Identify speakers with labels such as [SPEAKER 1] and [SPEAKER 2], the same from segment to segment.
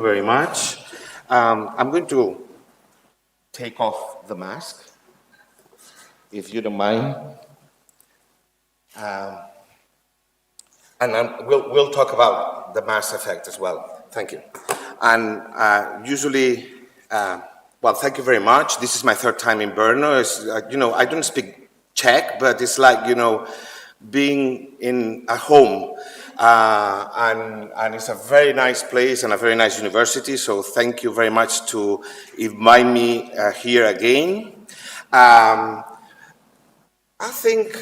[SPEAKER 1] Very much. I'm going to take off the mask, if you don't mind. And we'll talk about the mask effect as well. Thank you. And well, thank you very much. This is my third time in Brno. I don't speak Czech, but it's like, being in a home. And it's a very nice place and a very nice university. So thank you very much to invite me here again. I think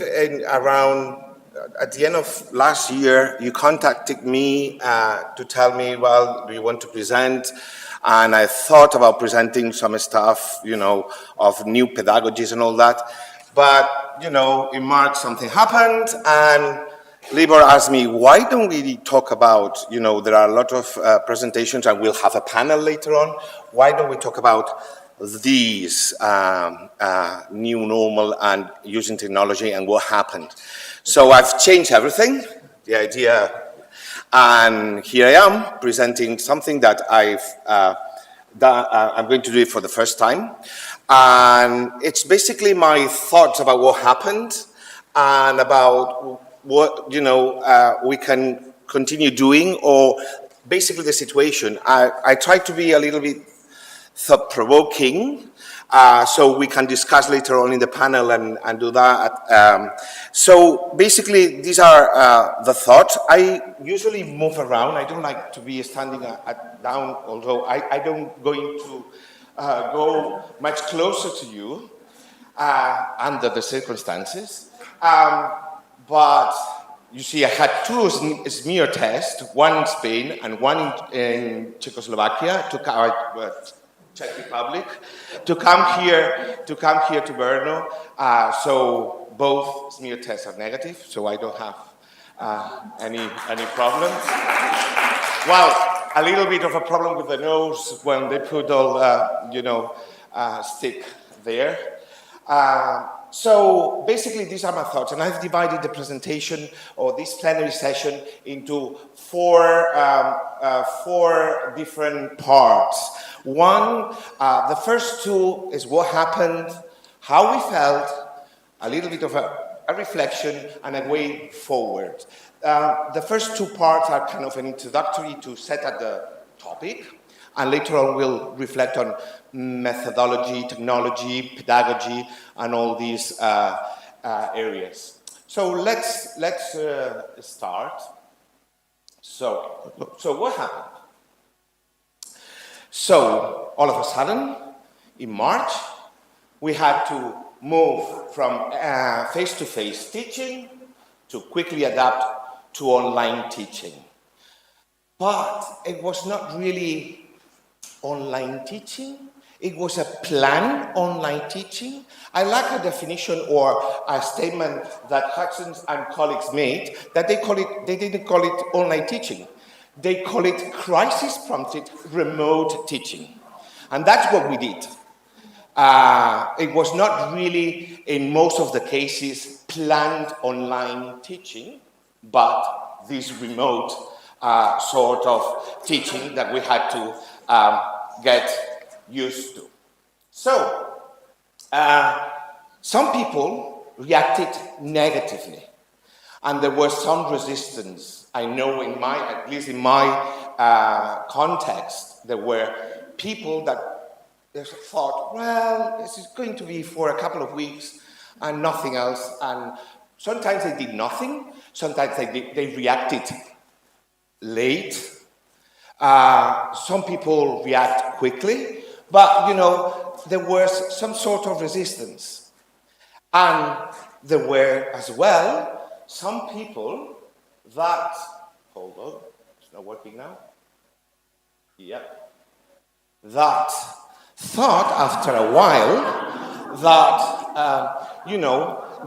[SPEAKER 1] at the end of last year, you contacted me to tell me, well, do you want to present? And I thought about presenting some stuff, of new pedagogies and all that. But, in March, something happened, and Libor asked me, why don't we talk about, there are a lot of presentations, and we'll have a panel later on. Why don't we talk about these new normal and using technology and what happened? So I've changed everything, the idea, and here I am presenting something that I'm going to do it for the first time. And it's basically my thoughts about what happened and about what, we can continue doing, or basically the situation. I try to be a little bit thought-provoking, so we can discuss later on in the panel and do that. So basically, these are the thoughts. I usually move around. I don't like to be standing down, although I don't going to go much closer to you under the circumstances. But you see, I had two smear tests, one in Spain and one in Czechoslovakia, Czech Republic, to come here to Brno. So both smear tests are negative, so I don't have any problem. Well, a little bit of a problem with the nose when they put all, stick there. So basically, these are my thoughts, and I've divided the presentation or this plenary session into four different parts. One, the first two is what happened, how we felt, a little bit of a reflection, and a way forward. The first two parts are kind of an introductory to set at the topic, and later on we'll reflect on methodology, technology, pedagogy, and all these areas. So let's start. So what happened? So all of a sudden, in March, we had to move from face-to-face teaching to quickly adapt to online teaching. But it was not really online teaching. It was a planned online teaching. I like a definition or a statement that Hudson and colleagues made, that they didn't call it online teaching. They call it crisis-prompted remote teaching. And that's what we did. It was not really, in most of the cases, planned online teaching, but this remote sort of teaching that we had to get used to. So, some people reacted negatively, and there was some resistance. I know at least in my context, there were people that thought, well, this is going to be for a couple of weeks and nothing else. And sometimes they did nothing. Sometimes they reacted late. Some people react quickly. But, there was some sort of resistance. And there were, as well, some people that, hold on, it's not working now? Yeah. That thought after a while that,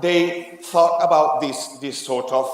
[SPEAKER 1] they thought about this sort of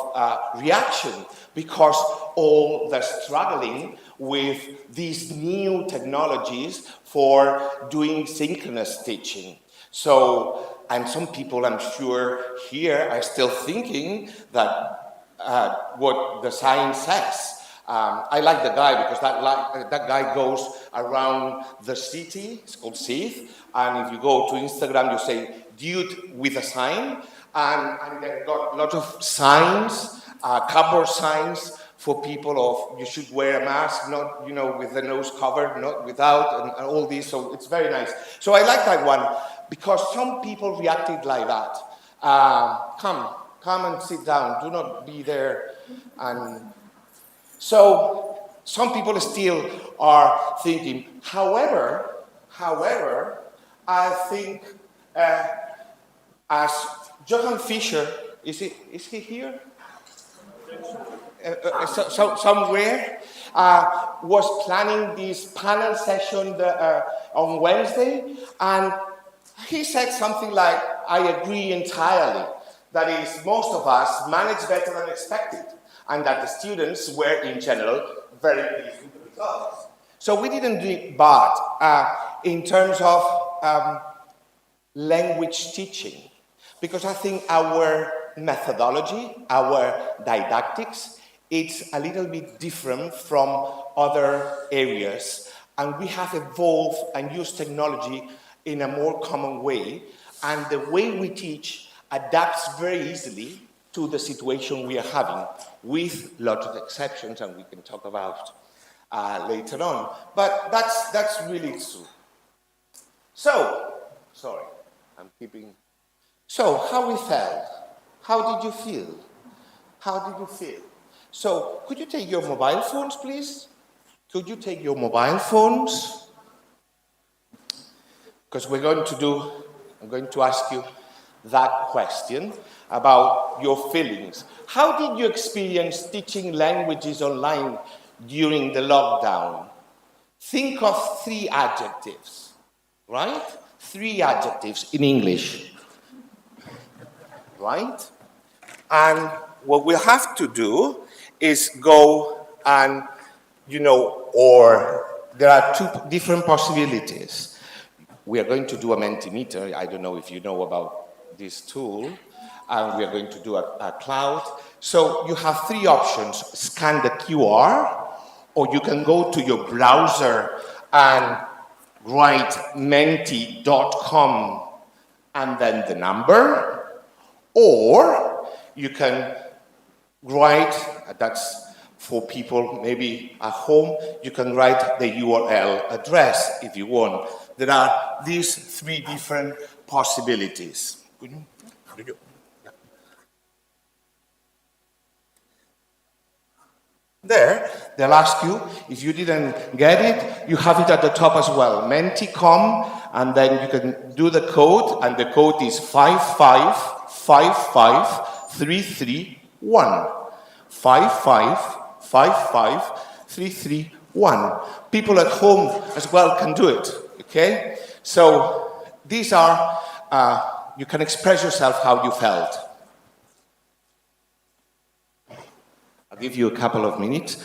[SPEAKER 1] reaction, because all they're struggling with these new technologies for doing synchronous teaching. So, and some people, I'm sure, here are still thinking that what the science says, I like the guy because that guy goes around the city. It's called Sith. And if you go to Instagram, you say dude with a sign. And they've got a lot of signs, cardboard signs for people of you should wear a mask, not with the nose covered, not without, and all this. So it's very nice. So I like that one because some people reacted like that. Come and sit down. Do not be there. And so some people still are thinking. However, I think as Johann Fischer, is he here? Somewhere, was planning this panel session on Wednesday, and he said something like, I agree entirely. That is, most of us managed better than expected, and that the students were, in general, very pleased with the results. So we didn't do bad in terms of language teaching, because I think our methodology, our didactics, it's a little bit different from other areas, and we have evolved and used technology in a more common way, and the way we teach adapts very easily to the situation we are having, with lots of exceptions, and we can talk about later on. But that's really true. So, sorry, I'm keeping. So, how we felt? How did you feel? How did you feel? So, could you take your mobile phones, please? Could you take your mobile phones? Because I'm going to ask you that question about your feelings. How did you experience teaching languages online during the lockdown? Think of 3 adjectives, right? 3 adjectives in English, right? And what we'll have to do is go and, or there are 2 different possibilities. We are going to do a Mentimeter. I don't know if you know about this tool. And we are going to do a cloud. So you have 3 options. Scan the QR, or you can go to your browser and write menti.com and then the number, or you can write, that's for people maybe at home, you can write the URL address if you want. There are these 3 different possibilities. There, they'll ask you, if you didn't get it, you have it at the top as well. Menti.com, and then you can do the code, and the code is 5555331. 5555331. People at home as well can do it, okay? So these are, you can express yourself how you felt. I'll give you a couple of minutes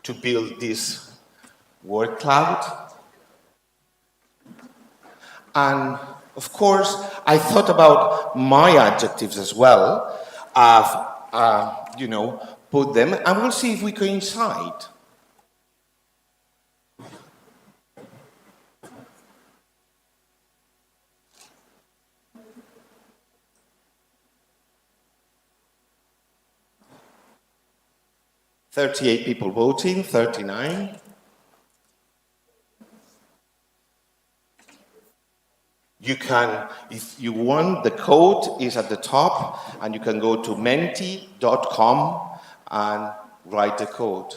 [SPEAKER 1] to build this word cloud. And of course, I thought about my adjectives as well. Put them, and we'll see if we coincide. "38 people voting, 39. You can, if you want, the code is at the top, and you can go to menti.com and write the code.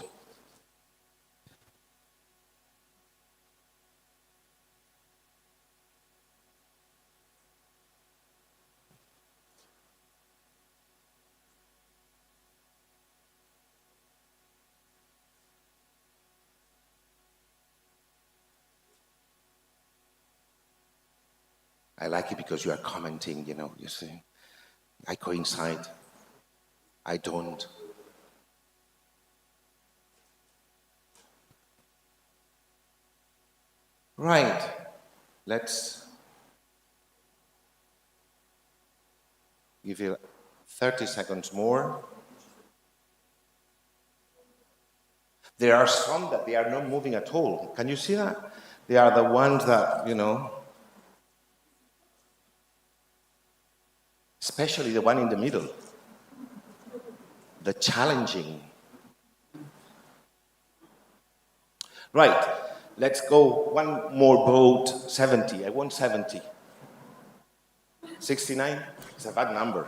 [SPEAKER 1] I like it because you are commenting, you see. I coincide. I don't. Right. Let's give you 30 seconds more. There are some that they are not moving at all. Can you see that? They are the ones that, especially the one in the middle, the challenging. Right, let's go one more vote, 70. I want 70. 69? It's a bad number.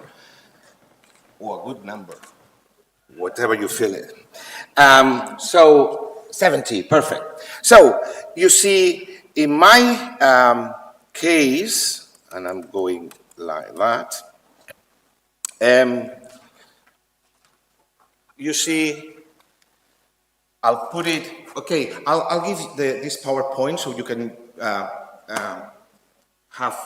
[SPEAKER 1] Or a good number. Whatever you feel it. So 70, perfect. So you see, in my case, and I'm going like that, you see, I'll put it, okay, I'll give this PowerPoint so you can have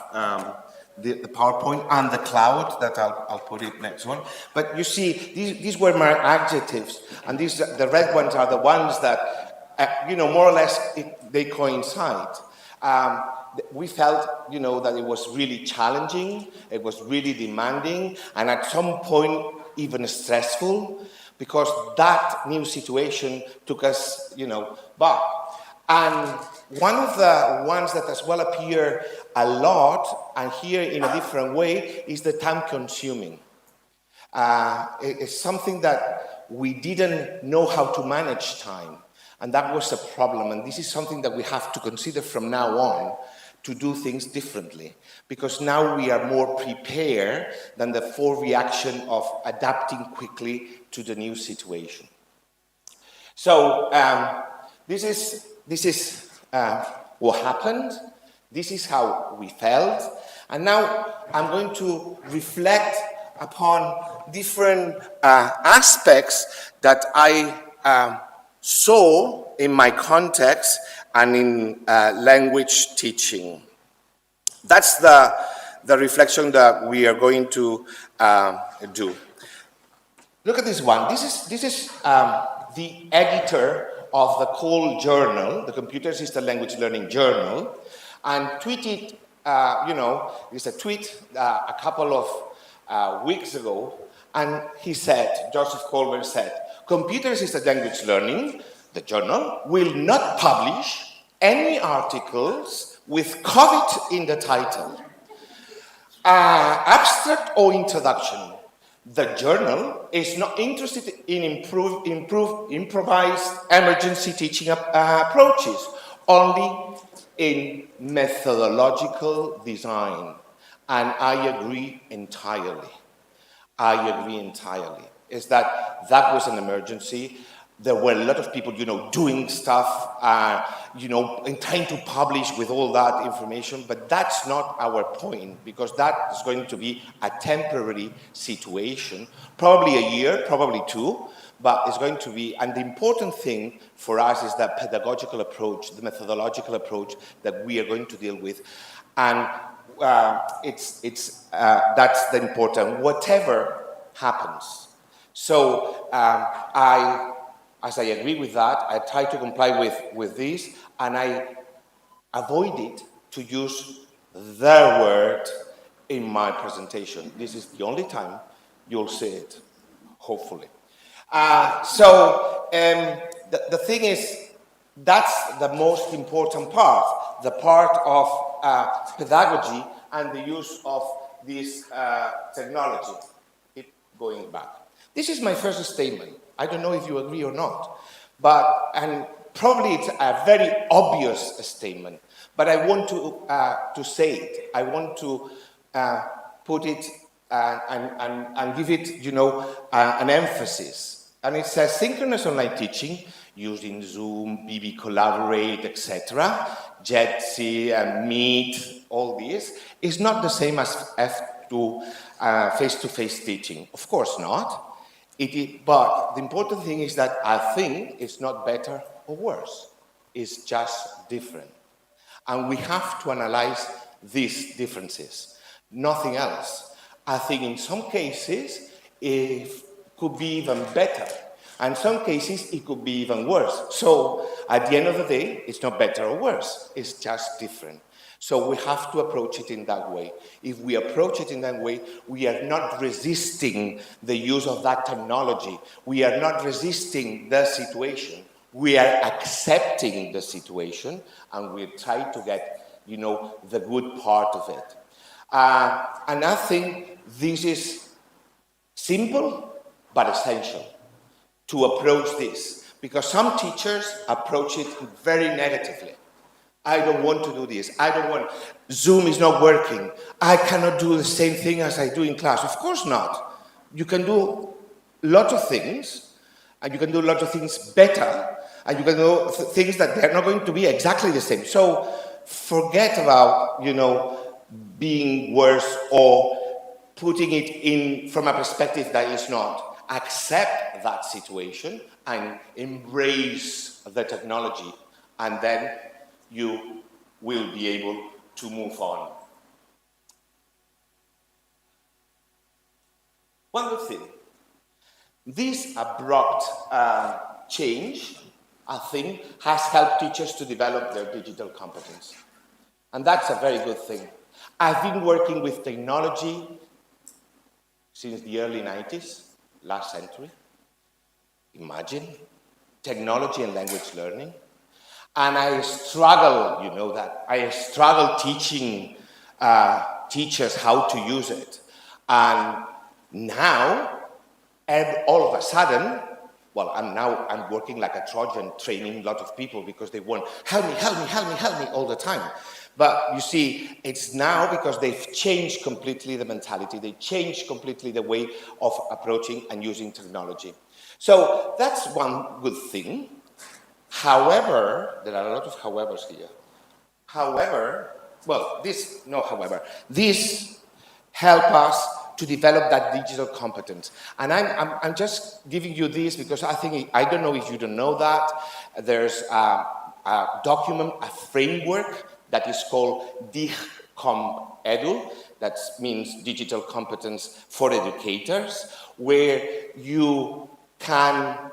[SPEAKER 1] the PowerPoint and the cloud that I'll put it next one. But you see, these were my adjectives, and the red ones are the ones that, more or less they coincide. We felt, that it was really challenging, it was really demanding, and at some point even stressful, because that new situation took us, back. And one of the ones that as well appear a lot, and here in a different way, is the time-consuming. It's something that we didn't know how to manage time, and that was a problem. And this is something that we have to consider from now on to do things differently, because now we are more prepared than the full reaction of adapting quickly to the new situation. So this is what happened. This is how we felt. And now I'm going to reflect upon different aspects that I saw in my context and in language teaching. That's the reflection that we are going to do. Look at this one. This is the editor of the CoL journal, the Computer Assisted Language Learning Journal, and tweeted, it's a tweet a couple of weeks ago, and he said, Joseph Colbert said, Computer Assisted Language Learning, the journal, will not publish any articles with COVID in the title. Abstract or introduction. The journal is not interested in improvised emergency teaching approaches, only in methodological design. And I agree entirely. Is that was an emergency. There were a lot of people, doing stuff, and trying to publish with all that information, but that's not our point, because that is going to be a temporary situation, probably a year, probably two, but it's going to be, and the important thing for us is that pedagogical approach, the methodological approach that we are going to deal with, and that's the important, whatever happens. So as I agree with that, I try to comply with this, and I avoided to use their word in my presentation. This is the only time you'll see it, hopefully. The thing is, that's the most important part, the part of pedagogy and the use of this technology. Keep going back. This is my first statement. I don't know if you agree or not, and probably it's a very obvious statement, but I want to say it. I want to put it and give it, an emphasis. And it says synchronous online teaching using Zoom, BB Collaborate, etc., Jitsi and Meet, all this, is not the same as face-to-face teaching. Of course not. But the important thing is that I think it's not better or worse. It's just different. And we have to analyze these differences, nothing else. I think in some cases, it could be even better. And in some cases, it could be even worse. So at the end of the day, it's not better or worse. It's just different. So we have to approach it in that way. If we approach it in that way, we are not resisting the use of that technology. We are not resisting the situation. We are accepting the situation, and we try to get, the good part of it. And I think this is simple but essential to approach this, because some teachers approach it very negatively. I don't want to do this. I don't want, Zoom is not working. I cannot do the same thing as I do in class. Of course not. You can do lots of things, and you can do lots of things better, and you can do things that they're not going to be exactly the same. So forget about, being worse or putting it in from a perspective that is not. Accept that situation and embrace the technology, and then you will be able to move on. One good thing, this abrupt change, I think, has helped teachers to develop their digital competence. And that's a very good thing. I've been working with technology since the early 90s, last century. Imagine, technology and language learning. And I struggle, you know that. I struggle teaching teachers how to use it. And now, all of a sudden, well, I'm working like a Trojan, training a lot of people because they want, help me all the time. But you see, it's now because they've changed completely the mentality. They changed completely the way of approaching and using technology. So that's one good thing. However, there are a lot of howevers here. However, well, this help us to develop that digital competence. And I'm just giving you this because I don't know if you don't know that. There's a document, a framework that is called DIGCOM-EDU, that means Digital Competence for Educators, where you can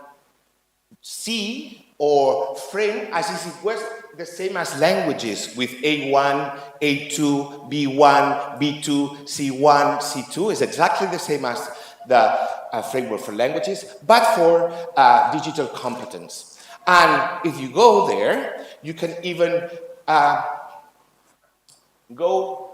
[SPEAKER 1] see or frame as if it was the same as languages with A1, A2, B1, B2, C1, C2. It's exactly the same as the framework for languages, but for digital competence. And if you go there, you can even go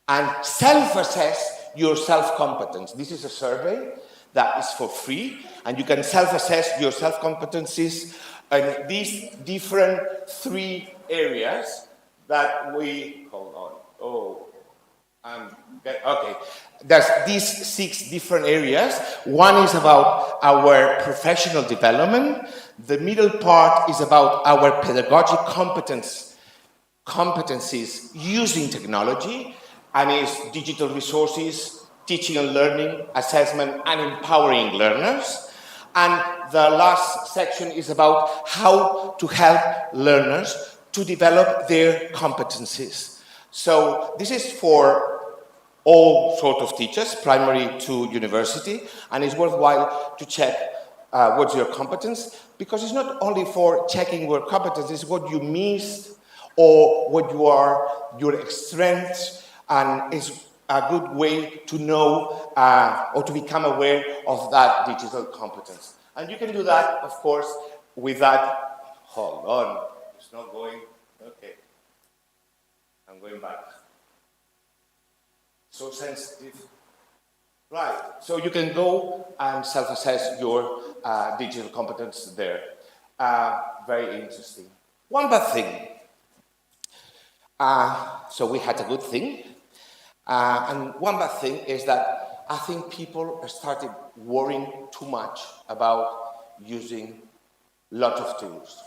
[SPEAKER 1] and self-assess your self-competence. This is a survey that is for free, and you can self-assess your self-competencies in these different 3 areas that we, hold on, okay. There's these 6 different areas. One is about our professional development. The middle part is about our pedagogic competencies using technology, and is digital resources, teaching and learning, assessment, and empowering learners. And the last section is about how to help learners to develop their competencies. So this is for all sorts of teachers, primary to university, and it's worthwhile to check what's your competence, because it's not only for checking your competence, it's what you missed or what your strengths, and it's a good way to know or to become aware of that digital competence. And you can do that, of course, with that, hold on, it's not going, okay. I'm going back. So sensitive. Right, so you can go and self-assess your digital competence there. Very interesting. One bad thing. So we had a good thing. And one bad thing is that I think people started worrying too much about using a lot of tools.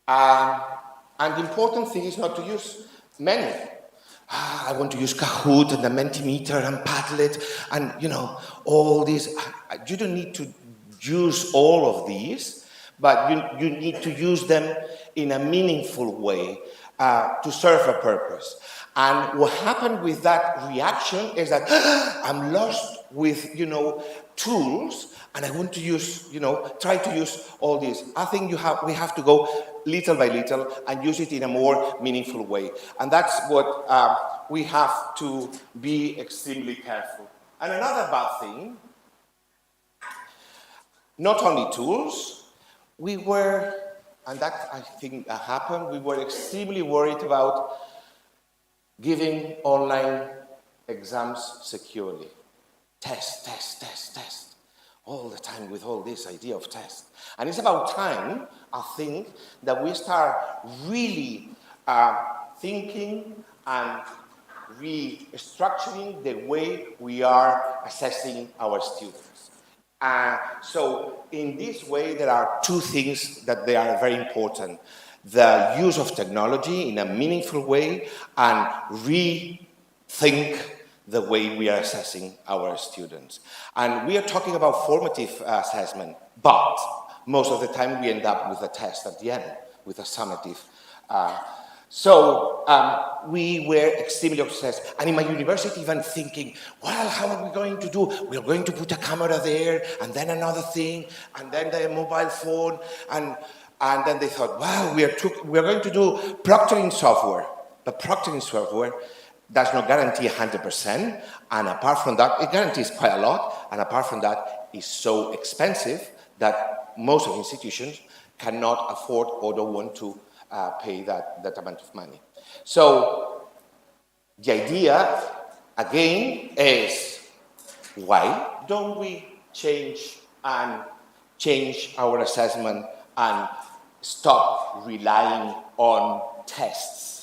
[SPEAKER 1] And the important thing is not to use many. I want to use Kahoot and the Mentimeter and Padlet and, all these. You don't need to use all of these, but you need to use them in a meaningful way to serve a purpose. And what happened with that reaction is that I'm lost with, tools, and I want to use, try to use all these. I think we have to go little by little and use it in a more meaningful way. And that's what we have to be extremely careful. And another bad thing, not only tools, we were, and that I think happened, we were extremely worried about giving online exams securely. Test, test, test, test. All the time with all this idea of test. And it's about time, I think, that we start really thinking and restructuring the way we are assessing our students. So in this way, there are two things that they are very important. The use of technology in a meaningful way and rethink the way we are assessing our students. And we are talking about formative assessment, but most of the time we end up with a test at the end, with a summative. So we were extremely obsessed. And in my university, even thinking, well, how are we going to do? We're going to put a camera there, and then another thing, and then the mobile phone, and then they thought, wow, we're going to do proctoring software. But proctoring software does not guarantee 100%, and apart from that, it guarantees quite a lot, and apart from that, it's so expensive that most of institutions cannot afford or don't want to pay that amount of money. So the idea, again, is why don't we change our assessment and stop relying on tests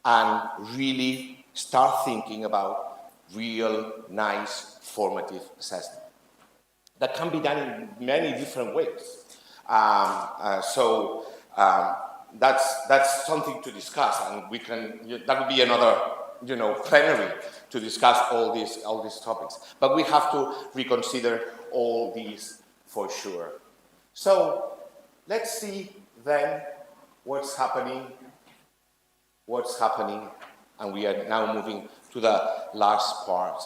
[SPEAKER 1] and really start thinking about real, nice, formative assessment. That can be done in many different ways. That's something to discuss, and that would be another, plenary to discuss all these topics. But we have to reconsider all these for sure. So let's see then what's happening, and we are now moving to the last part.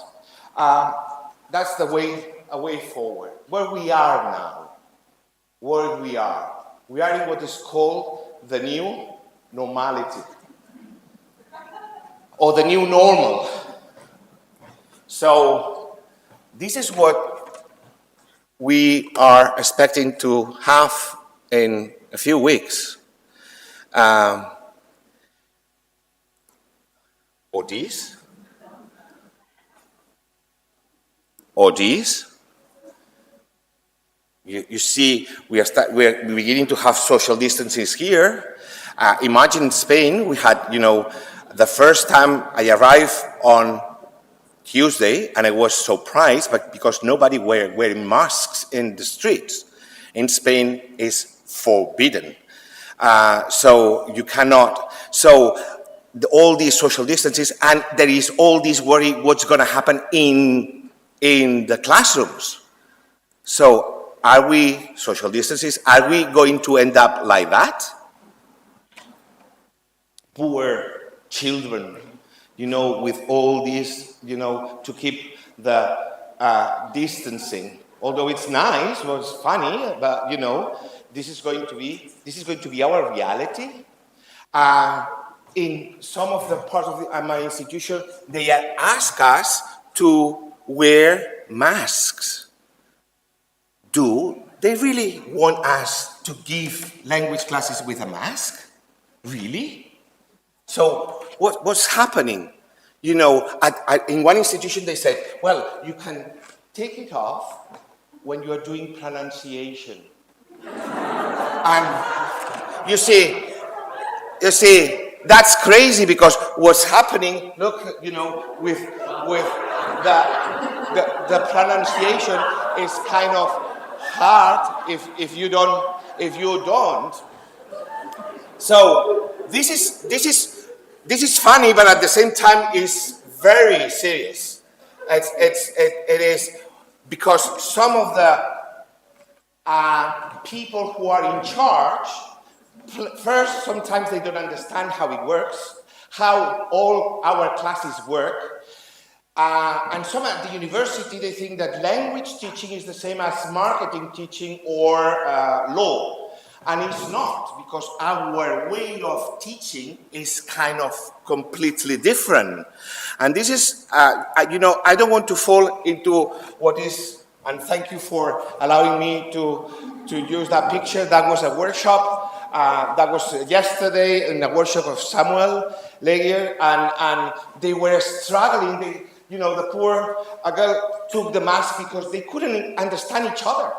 [SPEAKER 1] That's the way forward. Where we are now, we are in what is called the new normality, or the new normal. So this is what we are expecting to have in a few weeks. Or these. You see, we're beginning to have social distances here. Imagine in Spain, we had, the first time I arrived on Tuesday, and I was surprised, but because nobody were wearing masks in the streets. In Spain, is forbidden. So you cannot. So all these social distances, and there is all this worry what's going to happen in the classrooms. So are we, social distances, are we going to end up like that? Poor children, with all this, to keep the distancing. Although it's nice, well, it's funny, but this is going to be our reality. In some of the parts of my institution, they ask us to wear masks. Do they really want us to give language classes with a mask? Really? So what's happening? In one institution they said, well, you can take it off when you are doing pronunciation. And you see, that's crazy, because what's happening, look, with the pronunciation is kind of hard if you don't. So this is funny, but at the same time is very serious. It is because some of the people who are in charge, first, sometimes they don't understand how it works, how all our classes work. And some at the university, they think that language teaching is the same as marketing teaching or law. And it's not, because our way of teaching is kind of completely different. And this is, I don't want to fall into what is And thank you for allowing me to use that picture. That was a workshop. That was yesterday in a workshop of Samuel Leger, and they were struggling. The poor girl took the mask because they couldn't understand each other.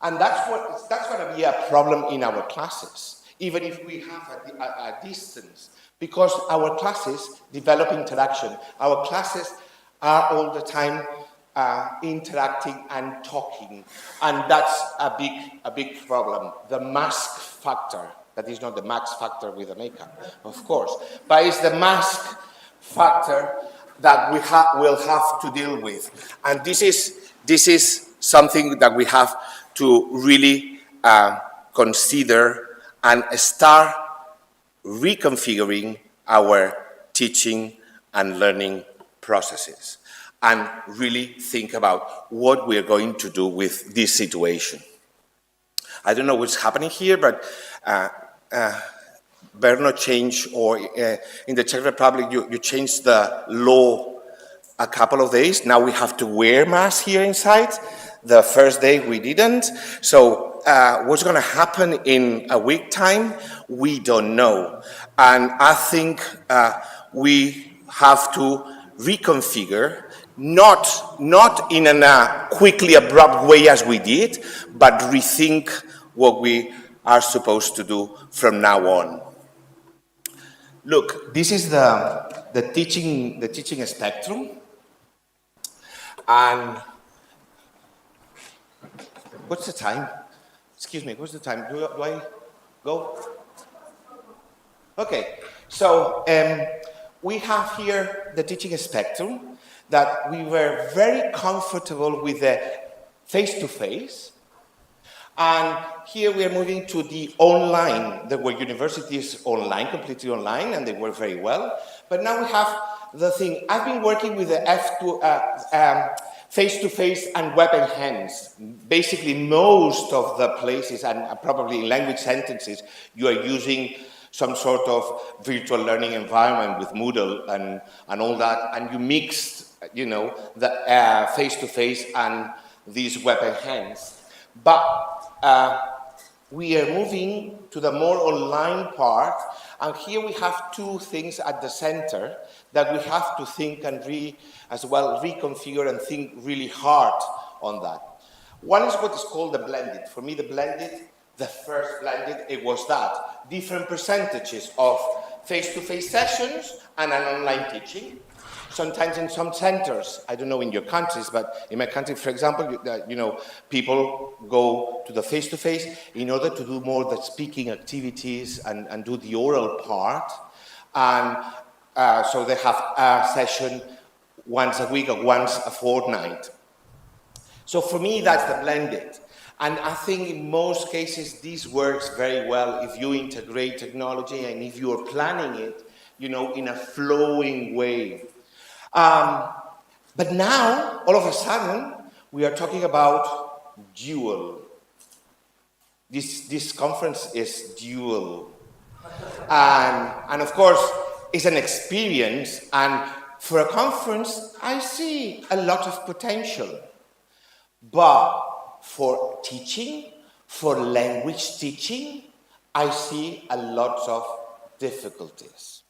[SPEAKER 1] And that's going to be a problem in our classes, even if we have a distance, because our classes develop interaction. Our classes are all the time interacting and talking, and that's a big problem. The mask factor, that is not the max factor with the makeup, of course, but it's the mask factor that we will have to deal with. And this is something that we have to really consider and start reconfiguring our teaching and learning processes, and really think about what we're going to do with this situation. I don't know what's happening here, but Brno changed, or in the Czech Republic, you changed the law a couple of days. Now we have to wear masks here inside. The first day we didn't. So what's going to happen in a week time? We don't know. And I think we have to reconfigure, not in a quickly abrupt way as we did, but rethink what we are supposed to do from now on. Look, this is the teaching spectrum, and what's the time? Excuse me, what's the time? Do I go? Okay, so we have here the teaching spectrum, that we were very comfortable with the face-to-face. And here we are moving to the online. There were universities online, completely online, and they work very well. But now we have the thing. I've been working with the face-to-face and web enhanced. Basically, most of the places, and probably in language sentences, you are using some sort of virtual learning environment with Moodle and all that, and you mixed, the face-to-face and these web enhanced. But we are moving to the more online part, and here we have two things at the center that we have to think and reconfigure and think really hard on that. One is what is called the blended. For me, the first blended, it was that. Different percentages of face-to-face sessions and an online teaching. Sometimes in some centers, I don't know in your countries, but in my country, for example, people go to the face-to-face in order to do more the speaking activities and do the oral part. And so they have a session once a week or once a fortnight. So for me, that's the blended. And I think in most cases, this works very well if you integrate technology and if you're planning it, in a flowing way. But now, all of a sudden, we are talking about dual. This conference is dual. And of course, it's an experience. And for a conference, I see a lot of potential. But for teaching, for language teaching, I see a lot of difficulties.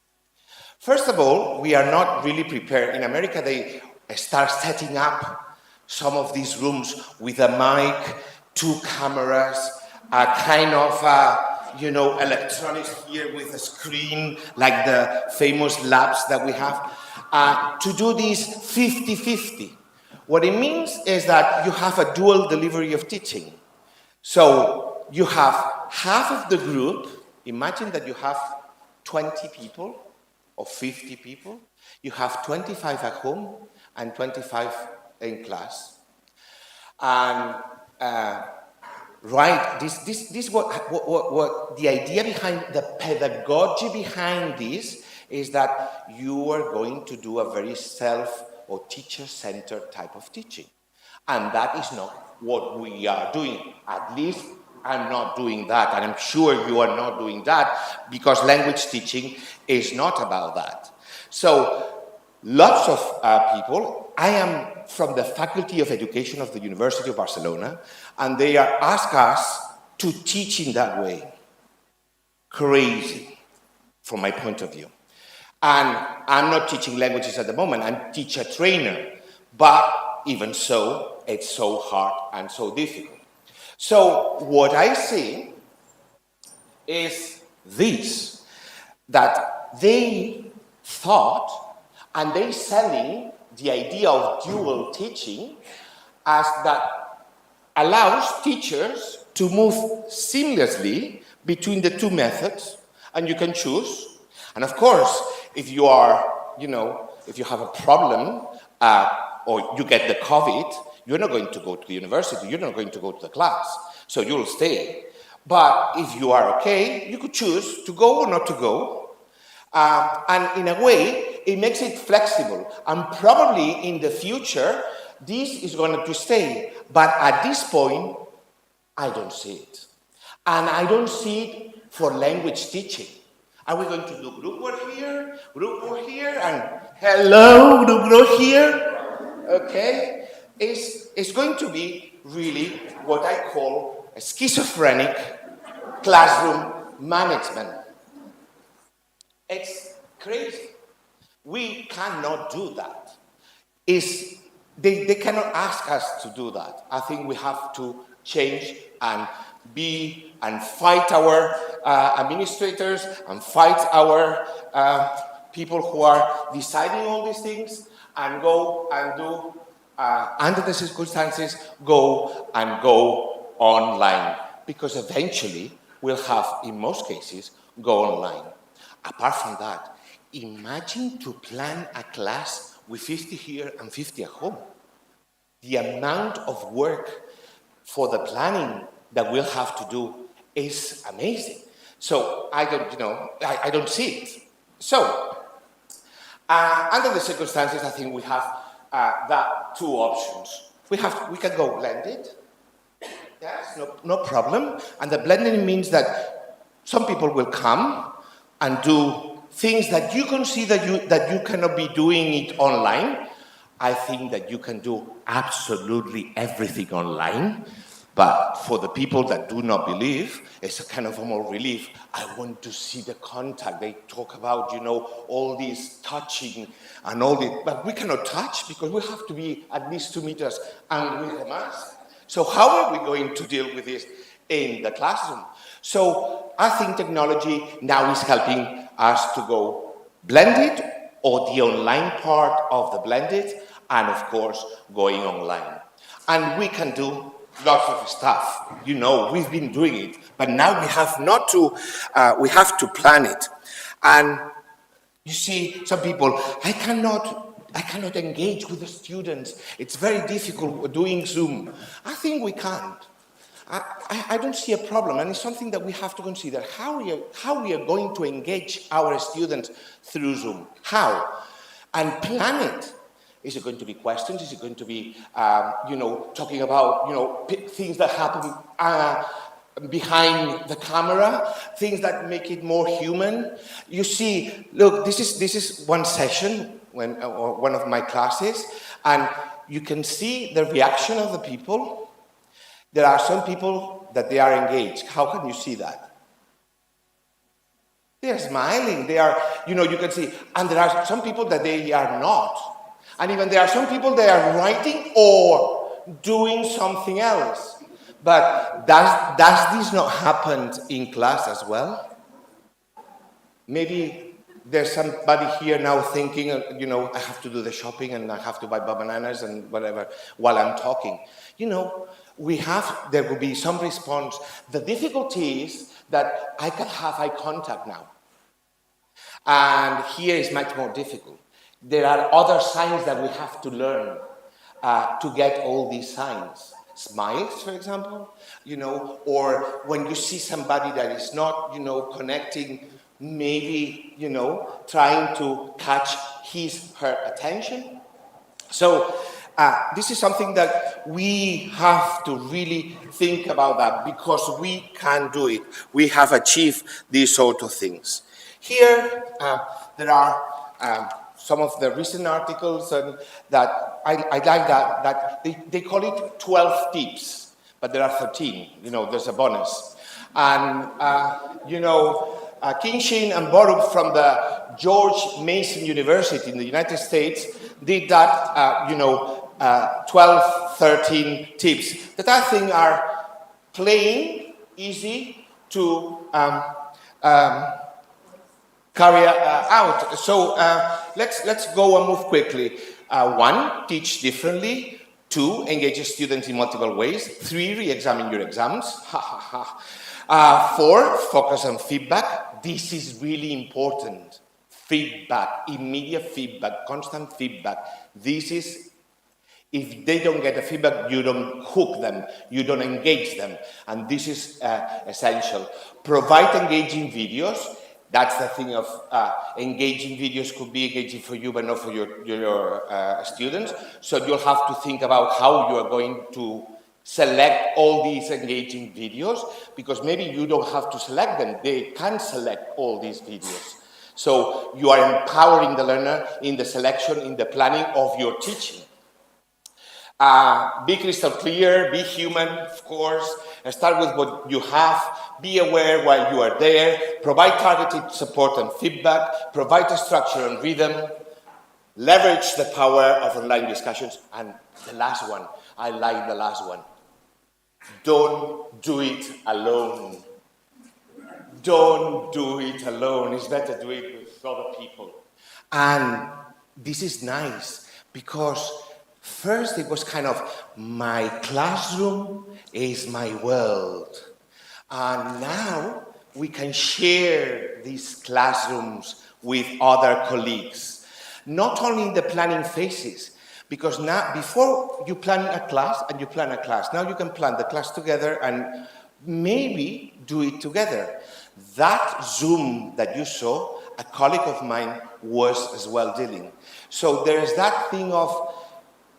[SPEAKER 1] First of all, we are not really prepared. In America, they start setting up some of these rooms with a mic, 2 cameras, a kind of, electronics here with a screen, like the famous labs that we have, to do this 50-50. What it means is that you have a dual delivery of teaching. So you have half of the group. Imagine that you have 20 people or 50 people. You have 25 at home and 25 in class. And this what the idea behind the pedagogy behind this is that you are going to do a very self or teacher-centered type of teaching. And that is not what we are doing. At least I'm not doing that, and I'm sure you are not doing that, because language teaching is not about that. So lots of people. I am from the Faculty of Education of the University of Barcelona, and they are asked us to teach in that way. Crazy, from my point of view. And I'm not teaching languages at the moment, I'm teacher trainer, but even so, it's so hard and so difficult. So what I see is this, that they thought, and they selling the idea of dual teaching as that allows teachers to move seamlessly between the two methods, and you can choose. And of course, if you are, if you have a problem or you get the COVID, you're not going to go to the university, you're not going to go to the class, so you'll stay. But if you are okay, you could choose to go or not to go. And in a way, it makes it flexible. And probably in the future, this is going to stay. But at this point, I don't see it. And I don't see it for language teaching. Are we going to do group work here, and hello, group work here? Okay? It's going to be really what I call a schizophrenic classroom management. It's crazy. We cannot do that. They cannot ask us to do that. I think we have to change and fight our administrators and fight our people who are deciding all these things and go and do, under the circumstances, go online. Because eventually we'll have, in most cases, go online. Apart from that, imagine to plan a class with 50 here and 50 at home. The amount of work for the planning that we'll have to do is amazing. So I don't see it. So under the circumstances, I think we have that two options. We can go blended. Yes, no problem. And the blending means that some people will come and do things that you consider that you cannot be doing it online. I think that you can do absolutely everything online. But for the people that do not believe, it's a kind of a more relief. I want to see the contact. They talk about, all this touching and all this, but we cannot touch because we have to be at least 2 meters and with a mask. So how are we going to deal with this in the classroom? So I think technology now is helping us to go blended or the online part of the blended, and of course going online. And we can do lots of stuff. We've been doing it, but now we have we have to plan it. And you see, some people, I cannot engage with the students. It's very difficult doing Zoom. I think we can't. I don't see a problem, and it's something that we have to consider. How we are going to engage our students through Zoom? How? And plan it. Is it going to be questions? Is it going to be, talking about, things that happen behind the camera, things that make it more human? You see, look, this is one session, or one of my classes, and you can see the reaction of the people. There are some people that they are engaged. How can you see that? They are smiling. They are, you can see. And there are some people that they are not. And even there are some people that are writing or doing something else. But does this not happen in class as well? Maybe there's somebody here now thinking, I have to do the shopping and I have to buy bananas and whatever while I'm talking. There will be some response. The difficulty is that I can have eye contact now. And here is much more difficult. There are other signs that we have to learn to get all these signs. Smiles, for example, or when you see somebody that is not, connecting, maybe, trying to catch her attention. So this is something that we have to really think about that, because we can do it. We have achieved these sort of things. Here, there are some of the recent articles, and that I like that they call it 12 tips, but there are 13. There's a bonus, and Kinshin and Borup from the George Mason University in the United States did that. 12, 13 tips that I think are plain, easy to carry out. So let's go and move quickly. 1, teach differently. 2, engage students in multiple ways. 3, re-examine your exams. 4, focus on feedback. This is really important. Feedback, immediate feedback, constant feedback. This is, if they don't get the feedback, you don't hook them, you don't engage them, and this is essential. Provide engaging videos. That's the thing of engaging videos could be engaging for you, but not for your students. So you'll have to think about how you are going to select all these engaging videos, because maybe you don't have to select them. They can select all these videos. So you are empowering the learner in the selection, in the planning of your teaching. Be crystal clear, be human, of course. Start with what you have. Be aware while you are there. Provide targeted support and feedback. Provide a structure and rhythm. Leverage the power of online discussions. And the last one, I like the last one. Don't do it alone. Don't do it alone. It's better to do it with other people. And this is nice because first it was kind of my classroom is my world. And now we can share these classrooms with other colleagues. Not only in the planning phases, because now before you plan a class and you plan a class, now you can plan the class together and maybe do it together. That Zoom that you saw, a colleague of mine was as well dealing. So there is that thing of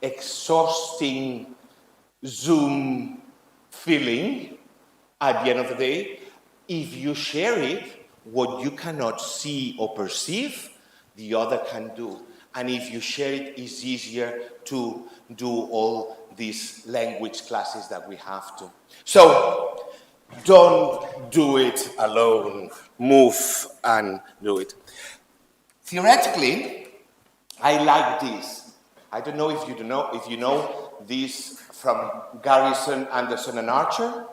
[SPEAKER 1] exhausting Zoom feeling at the end of the day. If you share it, what you cannot see or perceive, the other can do. And if you share it, it's easier to do all these language classes that we have to. So don't do it alone. Move and do it. Theoretically, I like this. I don't know if you know this from Garrison, Anderson, and Archer.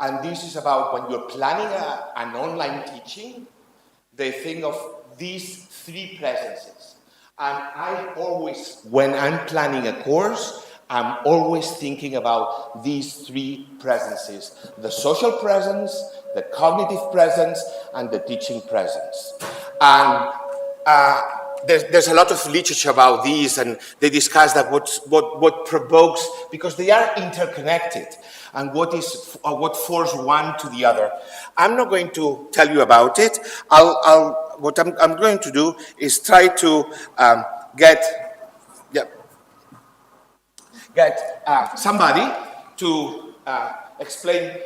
[SPEAKER 1] And this is about when you're planning an online teaching, they think of these 3 presences. And I always, when I'm planning a course, I'm always thinking about these 3 presences: the social presence, the cognitive presence, and the teaching presence. And there's a lot of literature about these, and they discuss that what provokes, because they are interconnected, and what force one to the other. I'm not going to tell you about it. What I'm going to do is try to get somebody to explain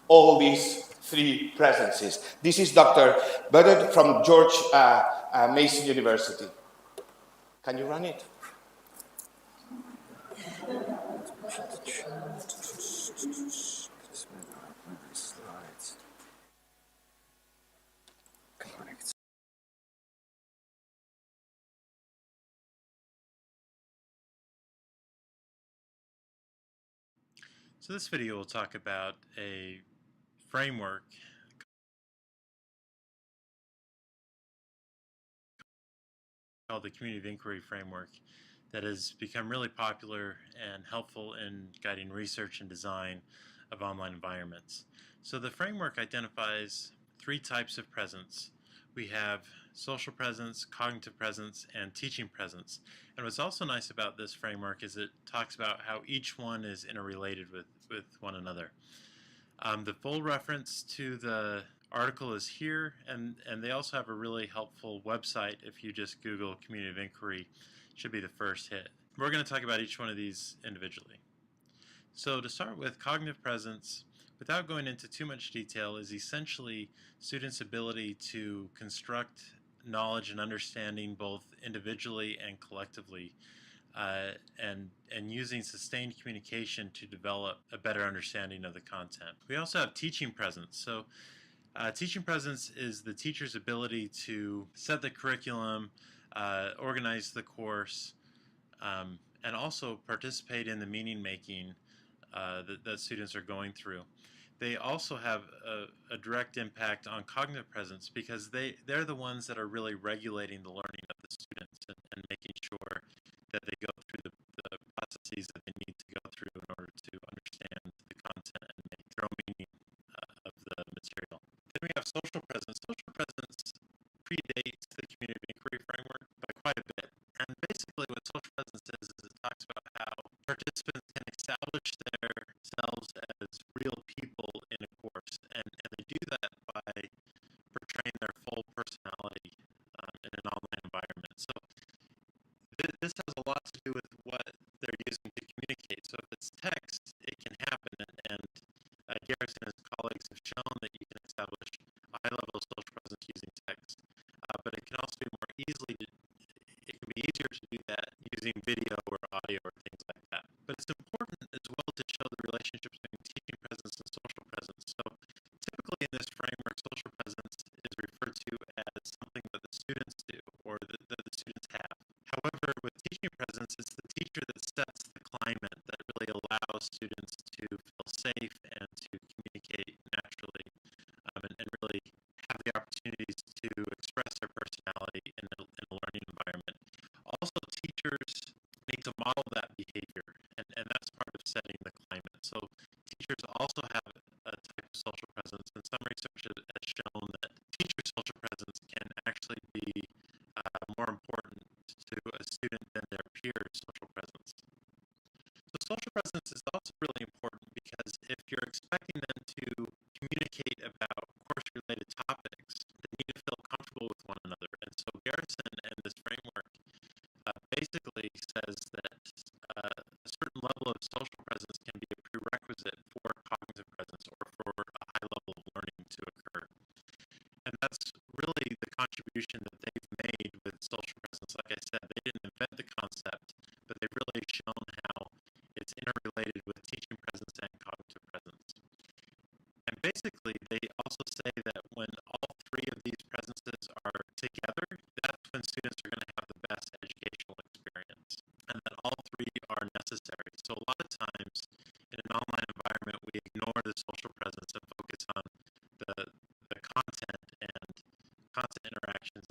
[SPEAKER 1] all these 3 presences. This is Dr. Buddard from George Mason University. Can you run it?
[SPEAKER 2] So this video will talk about a framework called the Community of Inquiry Framework that has become really popular and helpful in guiding research and design of online environments. So the framework identifies 3 types of presence. We have social presence, cognitive presence, and teaching presence. And what's also nice about this framework is it talks about how each one is interrelated with one another. The full reference to the article is here, and they also have a really helpful website. If you just Google Community of Inquiry, it should be the first hit. We're going to talk about each one of these individually. So to start with, cognitive presence, without going into too much detail, is essentially students' ability to construct knowledge and understanding both individually and collectively, and using sustained communication to develop a better understanding of the content. We also have teaching presence. So teaching presence is the teacher's ability to set the curriculum, organize the course, and also participate in the meaning making that students are going through. They also have a direct impact on cognitive presence because they're the ones that are really regulating the learning of the students and making sure that they go through the processes that they need to go through in order to understand the content and make their own meaning of the material. Then we have social presence. Social presence predates the community inquiry framework by quite a bit. And basically what social presence is it talks about how participants can establish themselves as real people in a course. And they do that by portraying their full personality in an online environment. So this has a lot to do with what they're using to communicate. So if it's text, it can happen. And Garrison and his colleagues have shown that you can establish a high level of social presence using text. But it can also be more easily, it can be easier to do that using video or audio or things like that. But it's important as well to show the relationship between teaching presence and social presence. So typically in this framework, social presence is referred to as something that the students do or that the students have. However, with teaching presence, it's the teacher that sets the climate that really allows students to feel safe and to communicate naturally and really have the opportunities to express their personality in a learning environment. Also, teachers need to model that behavior, and that's part of setting the climate. So teachers also have a type of social presence, and some research has shown that teacher social presence can actually be more important to a student than their peers' social presence. So social presence is also really important because if you're expecting them to communicate about course-related topics, they need to feel comfortable with one another. And so Garrison and this framework basically says that a certain level of social presence can be a prerequisite for cognitive presence or for a high level of learning to occur. And that's really the contribution that they've made with social presence. Like I said, they didn't invent the concept, but they've really shown how it's interrelated with teaching presence and cognitive presence. And basically, they also say that when all three of these presences are together, that's when students are going to have the best educational experience, and that all three are necessary. So a lot of times in an online environment, we ignore the social presence and focus on the content and constant interactions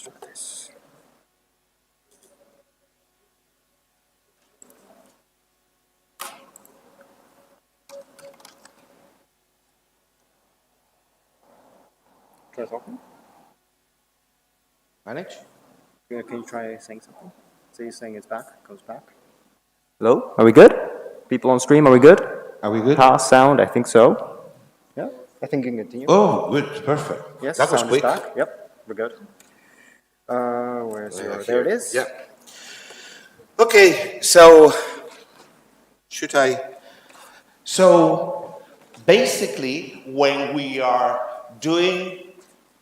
[SPEAKER 3] start this. Try talking.
[SPEAKER 1] Manage?
[SPEAKER 3] Yeah, can you try saying something? So you're saying it's back, it goes back. Hello, are we good? People on stream, are we good?
[SPEAKER 1] Are we good?
[SPEAKER 3] Pass, sound, I think so. Yeah, I think you can continue.
[SPEAKER 1] Oh, good, perfect.
[SPEAKER 3] Yes,
[SPEAKER 1] that was
[SPEAKER 3] sound
[SPEAKER 1] quick.
[SPEAKER 3] is back. Yep, we're good. Where's your, there it is.
[SPEAKER 1] Yeah. Okay, so should I? So basically, when we are doing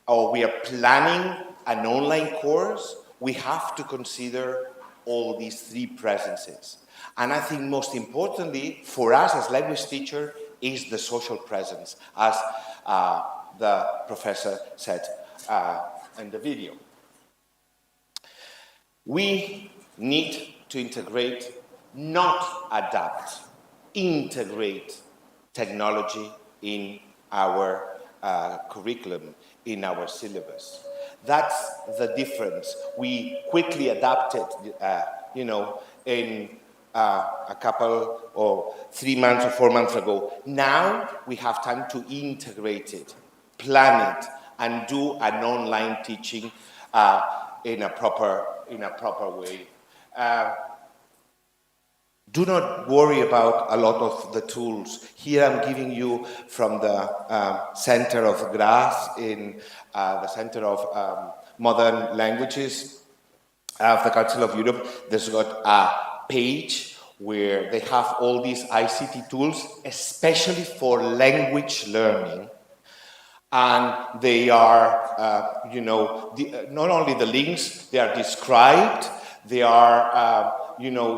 [SPEAKER 1] or we are planning an online course, we have to consider all these three presences. And I think most importantly, for us as language teacher, is the social presence, as the professor said in the video. We need to integrate, not adapt, integrate technology in our curriculum, in our syllabus. That's the difference. We quickly adapted, in a couple or 3 months or 4 months ago. Now we have time to integrate it, plan it, and do an online teaching in a proper way. Do not worry about a lot of the tools. Here I'm giving you from the Center of GRAS in the Center of Modern Languages of the Council of Europe. There's got a page where they have all these ICT tools, especially for language learning. And they are, not only the links, they are described, they are,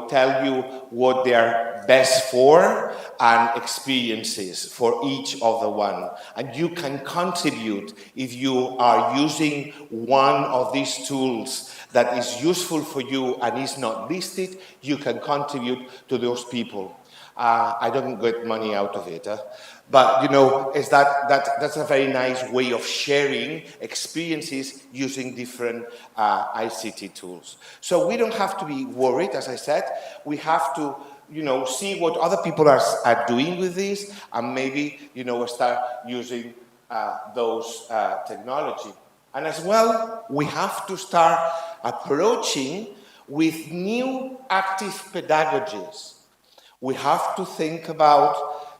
[SPEAKER 1] tell you what they're best for and experiences for each of the one. And you can contribute if you are using one of these tools that is useful for you and is not listed, you can contribute to those people. I don't get money out of it, but that's a very nice way of sharing experiences using different ICT tools. So we don't have to be worried, as I said. We have to, see what other people are doing with this, and maybe, start using those technology. And as well, we have to start approaching with new active pedagogies. We have to think about,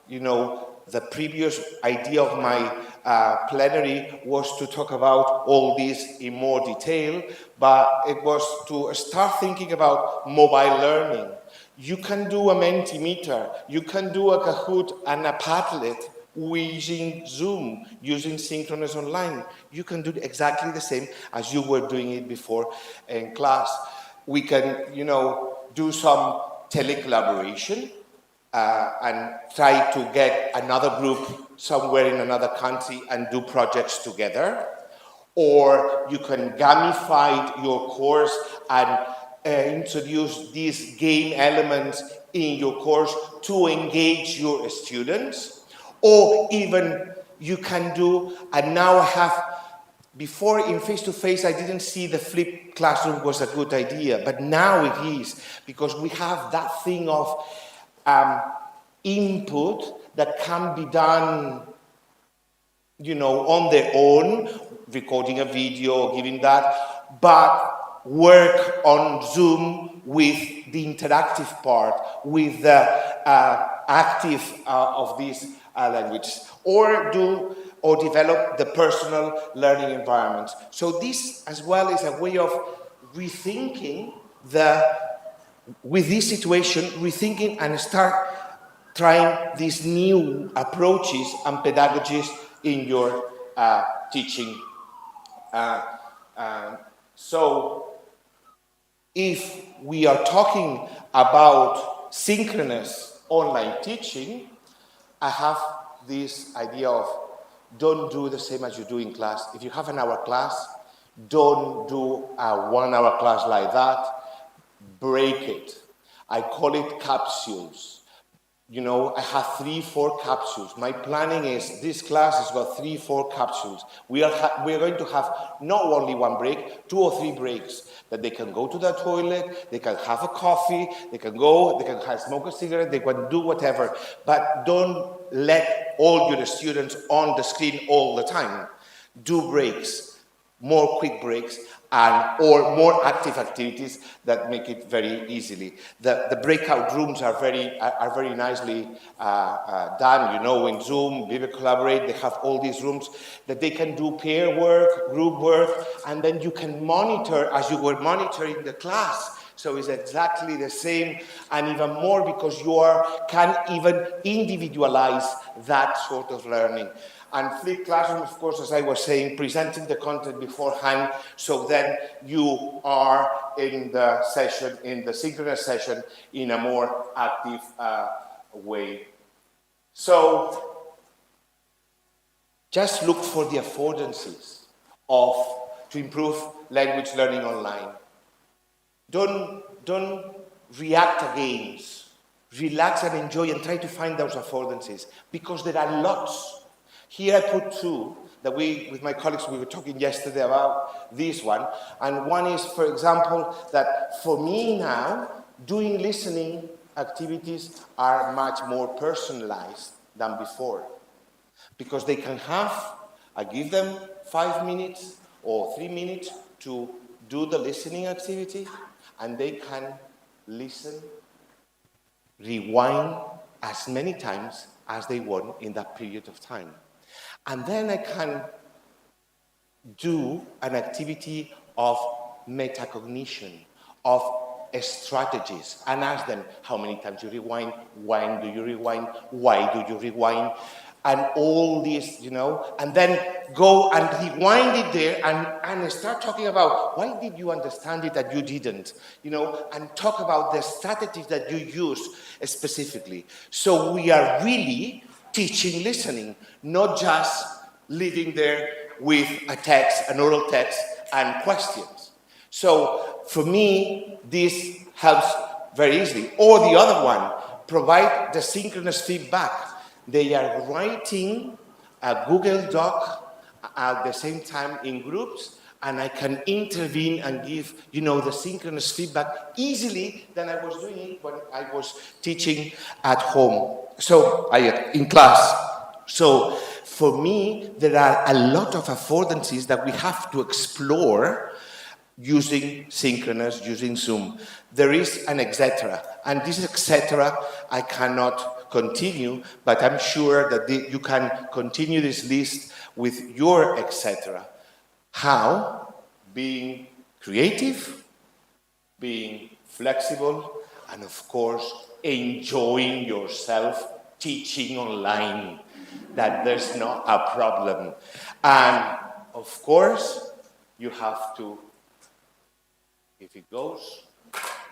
[SPEAKER 1] the previous idea of my plenary was to talk about all this in more detail, but it was to start thinking about mobile learning. You can do a Mentimeter, you can do a Kahoot and a Padlet using Zoom, using synchronous online. You can do exactly the same as you were doing it before in class. We can, do some telecollaboration and try to get another group somewhere in another country and do projects together. Or you can gamify your course and introduce these game elements in your course to engage your students. Or even you can do, and now I have, before in face-to-face, I didn't see the flipped classroom was a good idea, but now it is, because we have that thing of input that can be done, on their own, recording a video, giving that, but work on Zoom with the interactive part, with the active of this language, or develop the personal learning environments. So this as well is a way of rethinking with this situation, rethinking and start trying these new approaches and pedagogies in your teaching. So if we are talking about synchronous online teaching, I have this idea of don't do the same as you do in class. If you have an hour class, don't do a 1 hour class like that. Break it. I call it capsules. You know, I have 3-4 capsules. My planning is this class has got 3-4 capsules. We are going to have not only one break, 2 or 3 breaks that they can go to the toilet, they can have a coffee, they can go, they can smoke a cigarette, they can do whatever. But don't let all your students on the screen all the time. Do breaks, more quick breaks, or more active activities that make it very easily. The breakout rooms are very nicely done. You know, in Zoom, Viva Collaborate, they have all these rooms that they can do pair work, group work, and then you can monitor as you were monitoring the class. So it's exactly the same, and even more because you can even individualize that sort of learning. And flipped classroom, of course, as I was saying, presenting the content beforehand, so then you are in the session, in the synchronous session, in a more active way. So just look for the affordances to improve language learning online. Don't react against. Relax and enjoy and try to find those affordances, because there are lots. Here I put 2 that with my colleagues, we were talking yesterday about this one. And one is, for example, that for me now, doing listening activities are much more personalized than before. Because they can I give them 5 minutes or 3 minutes to do the listening activity, and they can listen, rewind as many times as they want in that period of time. And then I can do an activity of metacognition, of strategies, and ask them how many times you rewind, when do you rewind, why do you rewind, and all this, you know, and then go and rewind it there and start talking about why did you understand it that you didn't, you know, and talk about the strategies that you use specifically. So we are really teaching listening, not just living there with a text, an oral text, and questions. So for me, this helps very easily. Or the other one, provide the synchronous feedback. They are writing a Google Doc at the same time in groups, and I can intervene and give, you know, the synchronous feedback easily than I was doing it when I was teaching at home. So, in class. So, for me, there are a lot of affordances that we have to explore using synchronous, using Zoom. There is an etc. And this etc. I cannot continue, but I'm sure that you can continue this list with your etc. How? Being creative, being flexible, and of course, enjoying yourself teaching online, that there's not a problem. And of course, you have to, if it goes,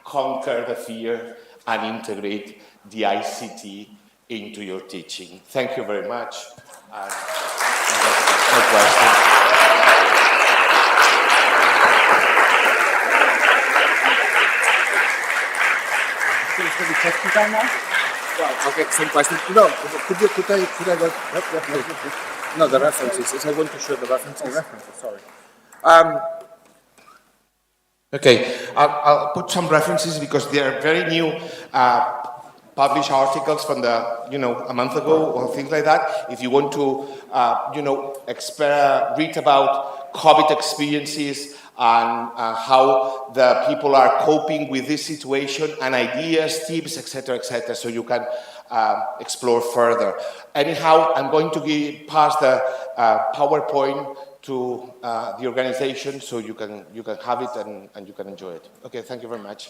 [SPEAKER 1] conquer the fear and integrate the ICT into your teaching. Thank you very much. And no question.
[SPEAKER 3] It's going to be testing time now? Well, okay, some questions. No, could I no, the references. I want to show the references. Sorry.
[SPEAKER 1] Okay, I'll put some references because they are very new published articles from a month ago or things like that. If you want to, read about COVID experiences and how the people are coping with this situation and ideas, tips, etc., so you can explore further. Anyhow, I'm going to pass the PowerPoint to the organization so you can have it and you can enjoy it. Okay, thank you very much.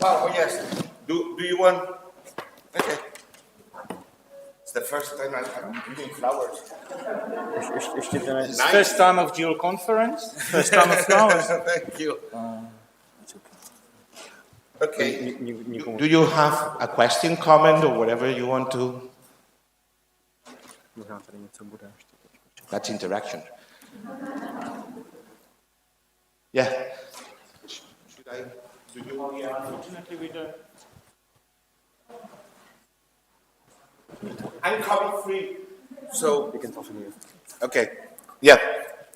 [SPEAKER 1] Oh, yes. Do you want? Okay. It's the first time I'm giving flowers.
[SPEAKER 3] It's nice. First time of dual conference. First time of flowers.
[SPEAKER 1] Thank you. Okay. Do you have a question, comment, or whatever you want to? That's interaction. Yeah. Should I? Do you?
[SPEAKER 3] Unfortunately, we don't.
[SPEAKER 1] I'm coming free, so we can talk to you. Okay. Yeah.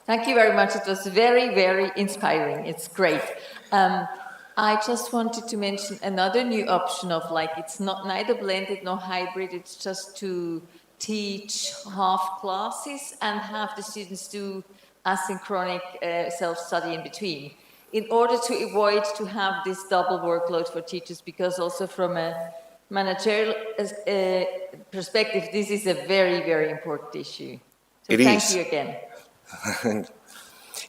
[SPEAKER 4] Thank you very much. It was very, very inspiring. It's great. I just wanted to mention another new option of like, it's not neither blended nor hybrid, it's just to teach half classes and have the students do asynchronic self-study in between, in order to avoid to have this double workload for teachers, because also from a managerial perspective, this is a very, very important issue. So thank you again.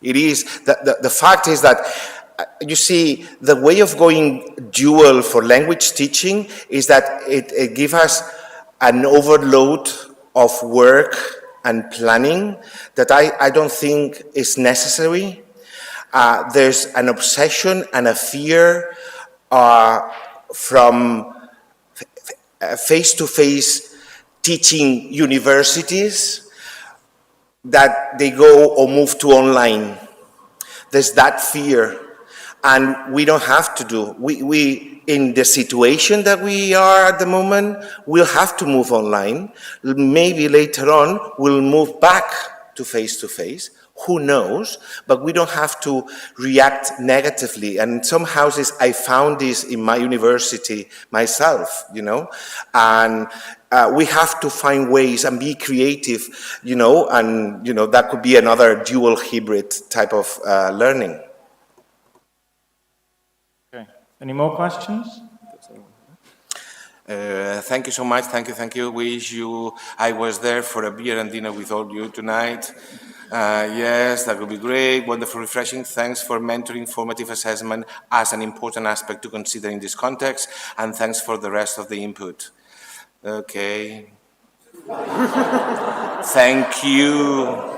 [SPEAKER 1] It is. The fact is that, you see, the way of going dual for language teaching is that it gives us an overload of work and planning that I don't think is necessary. There's an obsession and a fear from face-to-face teaching universities that they go or move to online. There's that fear, and we don't have to do. We in the situation that we are at the moment, we'll have to move online. Maybe later on, we'll move back to face-to-face. Who knows? But we don't have to react negatively. And in some houses, I found this in my university myself, you know, and we have to find ways and be creative, you know, and, you know, that could be another dual hybrid type of learning.
[SPEAKER 3] Okay. Any more questions?
[SPEAKER 1] Thank you so much. Thank you. Wish you, I was there for a beer and dinner with all you tonight. Yes, that would be great. Wonderful, refreshing. Thanks for mentoring formative assessment as an important aspect to consider in this context. And thanks for the rest of the input. Okay. Thank you.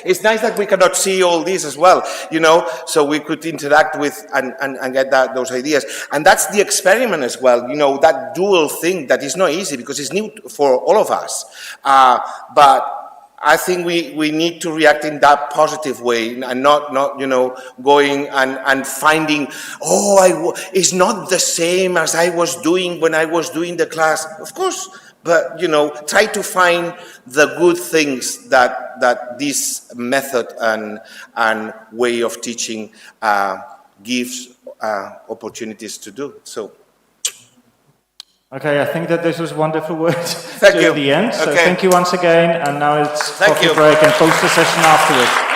[SPEAKER 1] It's nice that we cannot see all these as well, you know, so we could interact with and get those ideas. And that's the experiment as well, you know, that dual thing that is not easy because it's new for all of us. But I think we need to react in that positive way and not you know, going and finding, it's not the same as I was doing when I was doing the class. Of course, but, you know, try to find the good things that this method and way of teaching gives opportunities to do. So.
[SPEAKER 3] Okay, I think that this was wonderful words
[SPEAKER 1] Thank you.
[SPEAKER 3] at the end. So
[SPEAKER 1] okay.
[SPEAKER 3] thank you once again, and now it's
[SPEAKER 1] Thank
[SPEAKER 3] coffee
[SPEAKER 1] you.
[SPEAKER 3] break and poster session afterwards.